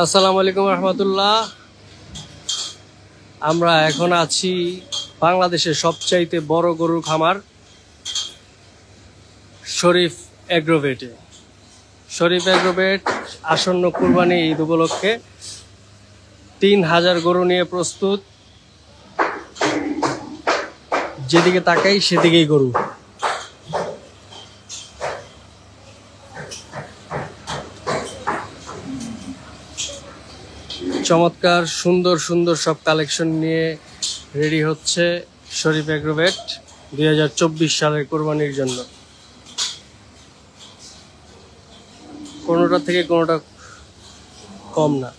আসসালামু আলাইকুম রহমতুল্লাহ। আমরা এখন আছি বাংলাদেশের সবচাইতে বড় গরুর খামার শরীফ এগ্রোভেটে। শরীফ এগ্রোভেট আসন্ন কুরবানি ঈদ উপলক্ষে 3000 গরু নিয়ে প্রস্তুত। যেদিকে তাকাই সেদিকেই গরু। চমৎকার সুন্দর সুন্দর সব কালেকশন নিয়ে রেডি হচ্ছে শরীফ এগ্রোভেট 2024 সালের কোরবানির জন্য। কোনোটা থেকে কোনোটা কম না।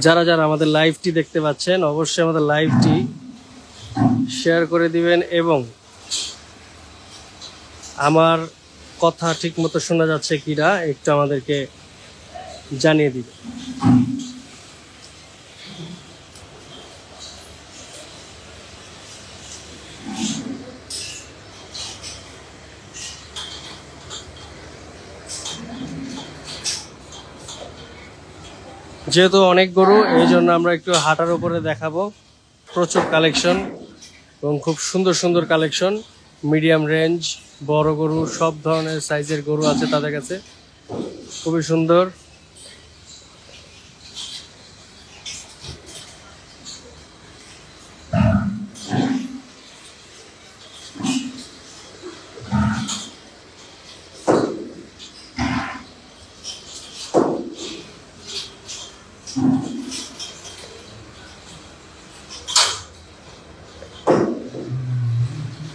যারা যারা আমাদের লাইভটি দেখতে পাচ্ছেন অবশ্যই আমাদের লাইভটি শেয়ার করে দিবেন এবং আমার কথা ঠিক মতো শোনা যাচ্ছে কিনা একটু আমাদেরকে জানিয়ে দিবেন। যেহেতু অনেক গরু এই জন্য আমরা একটু হাঁটার উপরে দেখাবো। প্রচুর কালেকশন এবং খুব সুন্দর সুন্দর কালেকশন। মিডিয়াম রেঞ্জ, বড় গরু, সব ধরনের সাইজের গরু আছে তাদের কাছে। খুবই সুন্দর।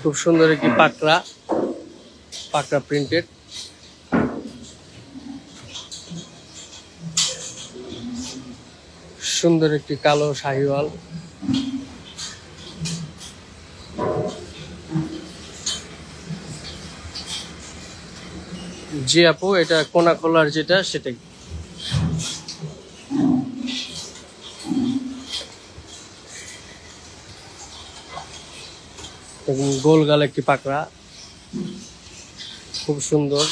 খুব সুন্দর একটি পাকড়া প্রিন্টেড। সুন্দর একটি কালো শাহিওয়াল। জি আপু, এটা কোনা খোলার যেটা সেটাই। এবং গোল গাল একটি পাকড়া, খুব সুন্দর।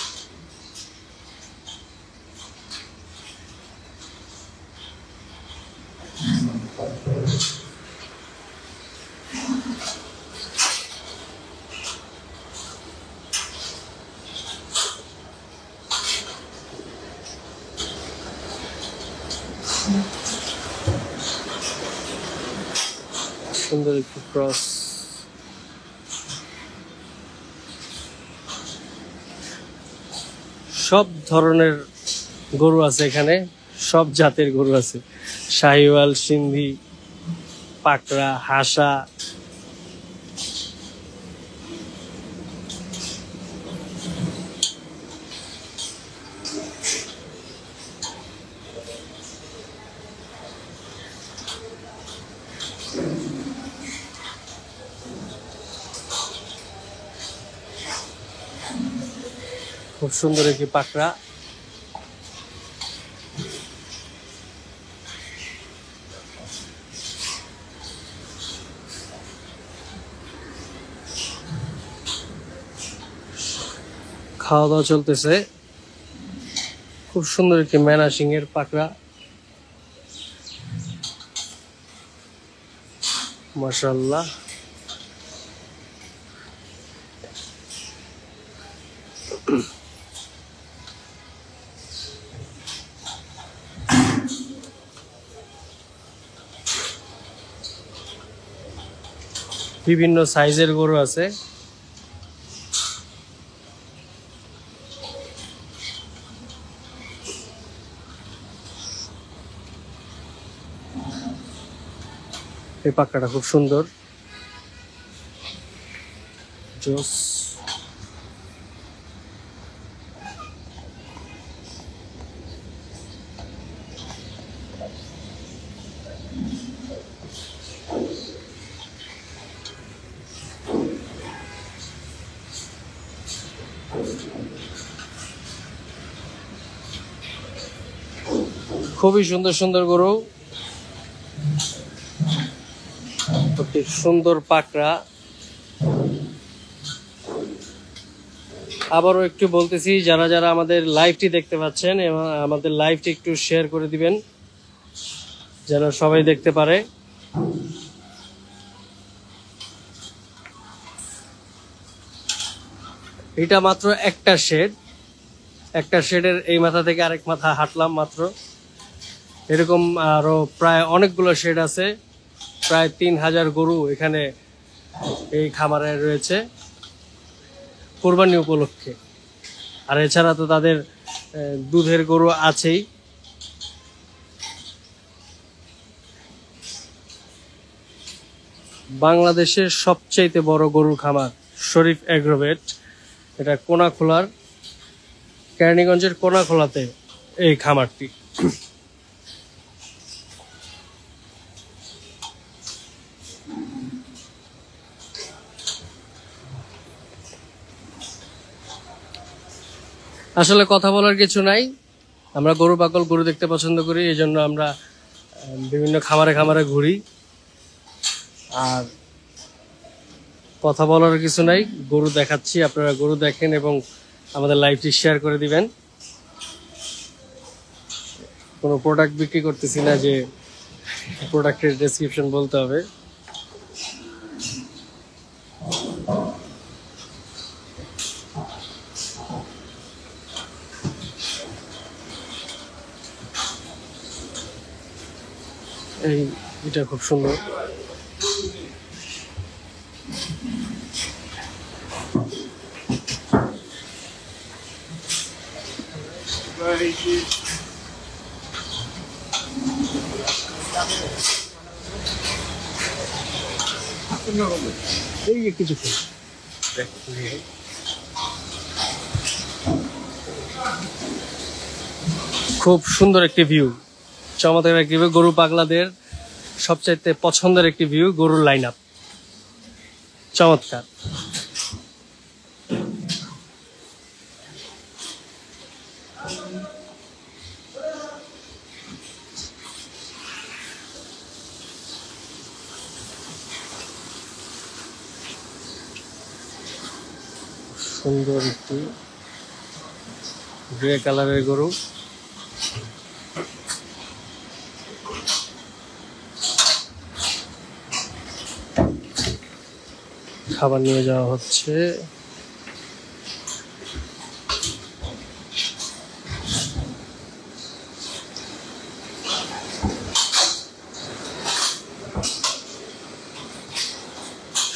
সুন্দর একটি ক্রস। সব ধরনের গরু আছে এখানে, সব জাতের গরু আছে। শাহিওয়াল, সিন্ধি, পাকড়া, হাসা। খুব সুন্দর একটি পাকড়া। খাওয়া দাওয়া চলতেছে। খুব সুন্দর একটি মেনা সিংহের পাকড়া, মাশাআল্লাহ। বিভিন্ন সাইজের গরু আছে। এই পাকড়াটা খুব সুন্দর, জোস। খুবই সুন্দর সুন্দর গরু। অতি সুন্দর পাকড়া। আবারও একটু বলতেছি, যারা যারা আমাদের লাইভটি দেখতে পাচ্ছেন এবং আমাদের লাইভটি একটু শেয়ার করে দিবেন যেন সবাই দেখতে পারে। এটা মাত্র একটা শেড, একটা শেডের এই মাথা থেকে আরেক মাথা হাঁটলাম মাত্র। এরকম আরো প্রায় অনেকগুলো শেড আছে, প্রায় 3000 গরু এখানে এই খামারে রয়েছে কোরবানি উপলক্ষে। আর এছাড়া তো তাদের দুধের গরু আছেই। বাংলাদেশের সবচাইতে বড় গরুর খামার শরীফ এগ্রোভেট, এটা কোনাখোলার, কেরানীগঞ্জের কোনাখোলাতে এই খামারটি। আসলে কথা বলার কিছু নাই, আমরা গরু পাগল, গরু দেখতে পছন্দ করি, এই জন্য আমরা বিভিন্ন খামারে খামারে ঘুরি। আর কথা বলার কিছু নাই, গরু দেখাচ্ছি, আপনারা গরু দেখেন এবং আমাদের লাইভটি শেয়ার করে দিবেন। কোনো প্রোডাক্ট বিক্রি করতেছি না যে প্রোডাক্টের ডেসক্রিপশন বলতে হবে। এটা খুব সুন্দর। কিছু খুব সুন্দর একটি ভিউ, চমৎকার একটি ভিউ, গরু পাগলাদের সবচাইতে পছন্দের একটি ভিউ, গরুর লাইন আপ চমৎকার। সুন্দর একটি গ্রে কালারের গরু। খাবার নিয়ে যাওয়া হচ্ছে।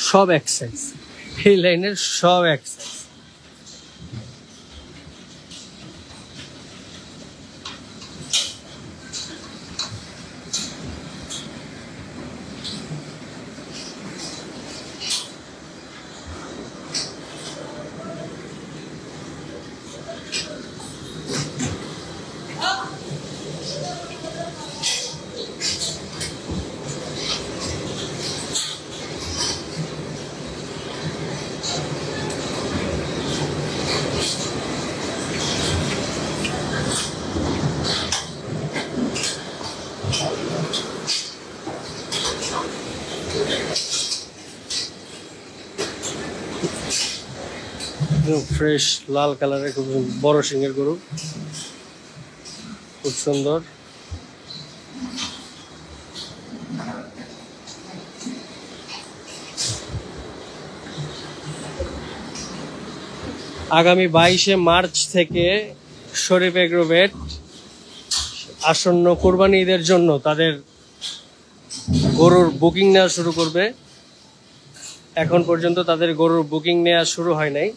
সব এক সাইজ, এই লাইনের সব এক সাইজ। ফ্রেশ লাল কালারের খুব বড় সিংহের গরু, খুব সুন্দর। আগামী 22শে মার্চ থেকে শরীফ এগ্রোভেট আসন্ন কোরবানি ঈদের জন্য তাদের গরুর বুকিং নেওয়া শুরু করবে। এখন পর্যন্ত তাদের গরুর বুকিং নেওয়া শুরু হয় নাই।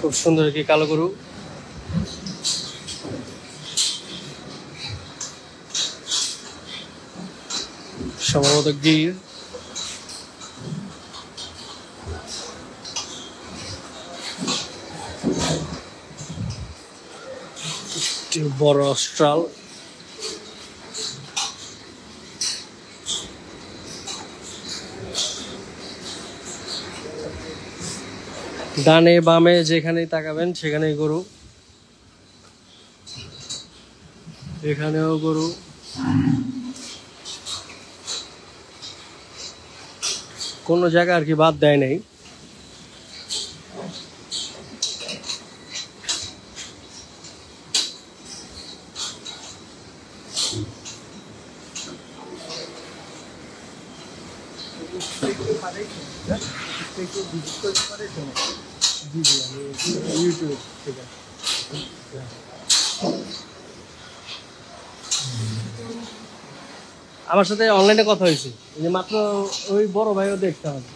খুব সুন্দর কি কালো গরু। সম্ভবত গির। বড় অস্ট্রাল। ডানে বামে যেখানেই তাকাবেন সেখানেই গরু। এখানেও গরু। কোনো জায়গা আর কি বাদ দেয় নাই। আমার সাথে অনলাইনে কথা হয়েছে যে মাত্র ওই বড় ভাইও দেখতে হবে।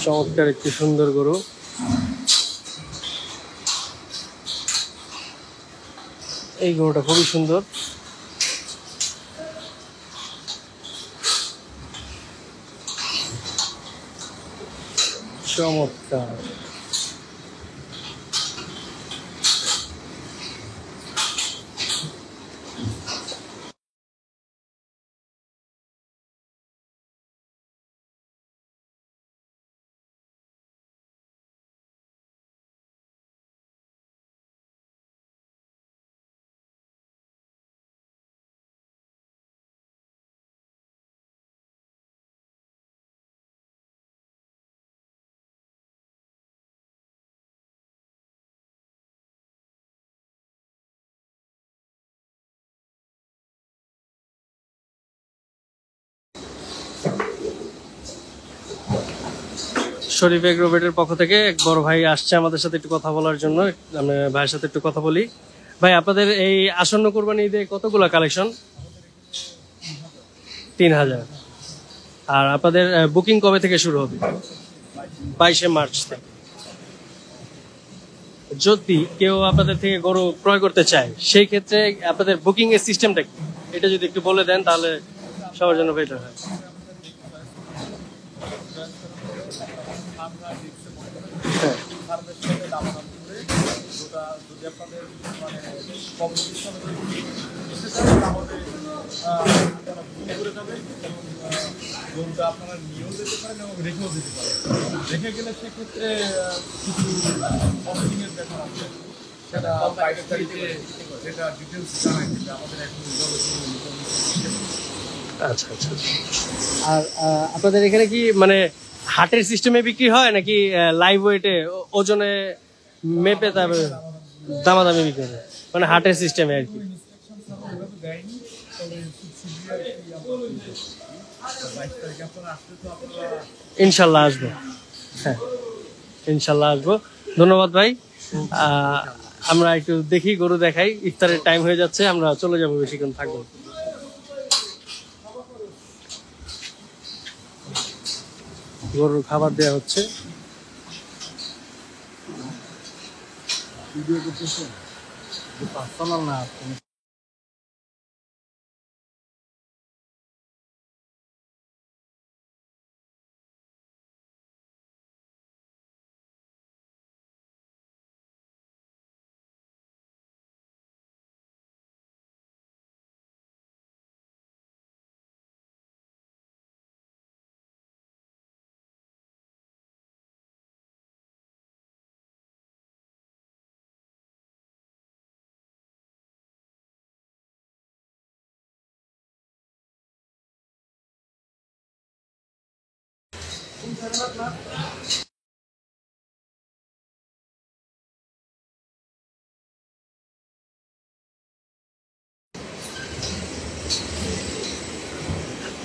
চমৎকার একটি সুন্দর গরু। এই গরুটা খুবই সুন্দর। চমৎকার। শরীফ এগ্রোভেটের পক্ষ থেকে এক বড় ভাই আসছে আমাদের সাথে একটু কথা বলার জন্য। আমি ভাইয়ের সাথে একটু কথা বলি। ভাই, আপনাদের এই আসন্ন কোরবানি ঈদে কতগুলো কালেকশন? 3000। আর আপনাদের বুকিং কবে থেকে শুরু হবে? 22শে মার্চ থেকে। যদি কেউ আপনাদের থেকে গরু ক্রয় করতে চায় সেই ক্ষেত্রে আপনাদের বুকিং এর সিস্টেমটা কি, এটা যদি একটু বলে দেন তাহলে সবার জন্য বেটার হয়। আপনারা নিয়েও যেতে পারেন এবং রেখেও যেতে পারেন। রেখে গেলে সেক্ষেত্রে কিছু অফিসিংয়ের ব্যাপার আছে, সেটা বাইরের তারিখে যেটা ডিটেলস জানাই কিন্তু আমাদের এখন আচ্ছা আচ্ছা। আর আপনাদের এখানে কি মানে হাটের সিস্টেমে বিক্রি হয় নাকি লাইভ ওয়েটে ওজনে মেপে তারপরে দামাদামি বিক্রি হয়? মানে হাটের সিস্টেমে আর কি। দেয়নি, তবে ইনশাল্লাহ আসবো। হ্যাঁ, ইনশাল্লাহ আসবো। ধন্যবাদ ভাই। আমরা একটু দেখি, গরু দেখাই। ইফতারের টাইম হয়ে যাচ্ছে, আমরা চলে যাবো, বেশিক্ষণ থাকবো। গরুর খাবার দেওয়া হচ্ছে। ভিডিও করতেছেন পার্সোনাল না?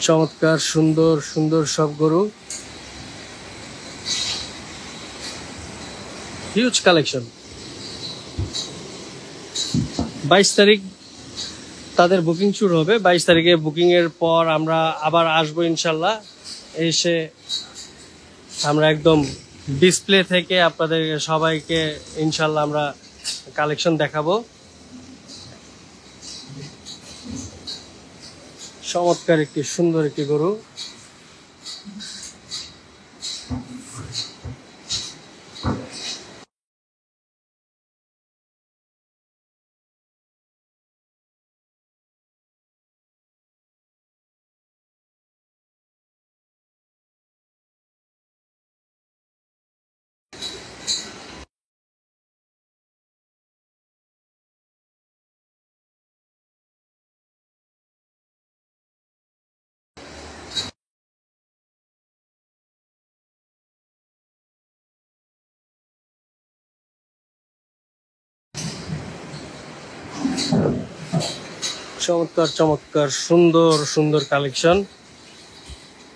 চমৎকার সুন্দর সুন্দর সব গরু, হিউজ কালেকশন। 22 তারিখ তাদের বুকিং শুরু হবে। 22 তারিখে বুকিং এর পর আমরা আবার আসবো ইনশাল্লাহ। এসে আমরা একদম ডিসপ্লে থেকে আপনাদের সবাইকে ইনশাল্লাহ আমরা কালেকশন দেখাবো। চমৎকার একটি সুন্দর একটি গরু। চমৎকার চমৎকার সুন্দর সুন্দর কালেকশন।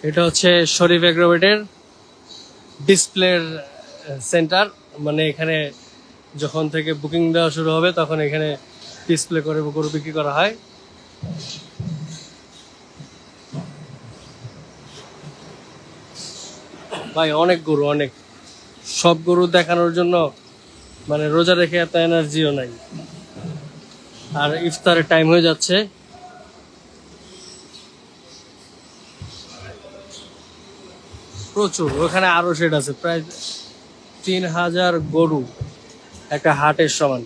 এটা হচ্ছে শরীফ এগ্রোভেটের ডিসপ্লের সেন্টার, মানে এখানে যখন থেকে বুকিং দেওয়া শুরু হবে তখন এখানে ডিসপ্লে করে গরু বিক্রি করা হয়। ভাই অনেক গরু, অনেক, সব গরু দেখানোর জন্য মানে রোজা রেখে এত এনার্জিও নাই। আর ইফতারের টাইম হয়ে যাচ্ছে। প্রচুর, ওখানে আরো শেড আছে, প্রায় 3000 গরু একটা হাটের সমান।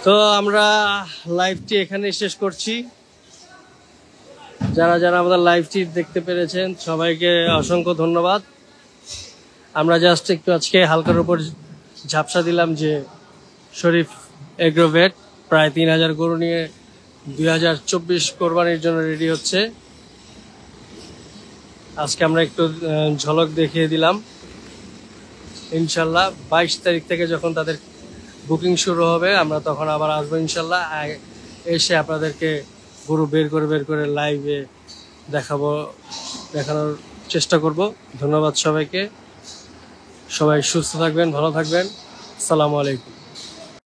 তো আমরা লাইভটি এখানে শেষ করছি। যারা যারা আমাদের লাইভটি দেখতে পেরেছেন সবাইকে অসংখ্য ধন্যবাদ। আমরা জাস্ট একটু আজকে হালকার উপর ঝাপসা দিলাম যে শরীফ এগ্রোভেট প্রায় 3000 গরু নিয়ে 2024 কোরবানির জন্য রেডি হচ্ছে। আজকে আমরা একটু ঝলক দেখিয়ে দিলাম। ইনশাল্লাহ 22 তারিখ থেকে যখন তাদের বুকিং শুরু হবে আমরা তখন আবার আসবো ইনশাল্লাহ। এসে আপনাদেরকে গরু বের করে লাইভে দেখানোর চেষ্টা করব। ধন্যবাদ সবাইকে। সবাই সুস্থ থাকবেন, ভালো থাকবেন। আসসালামু আলাইকুম।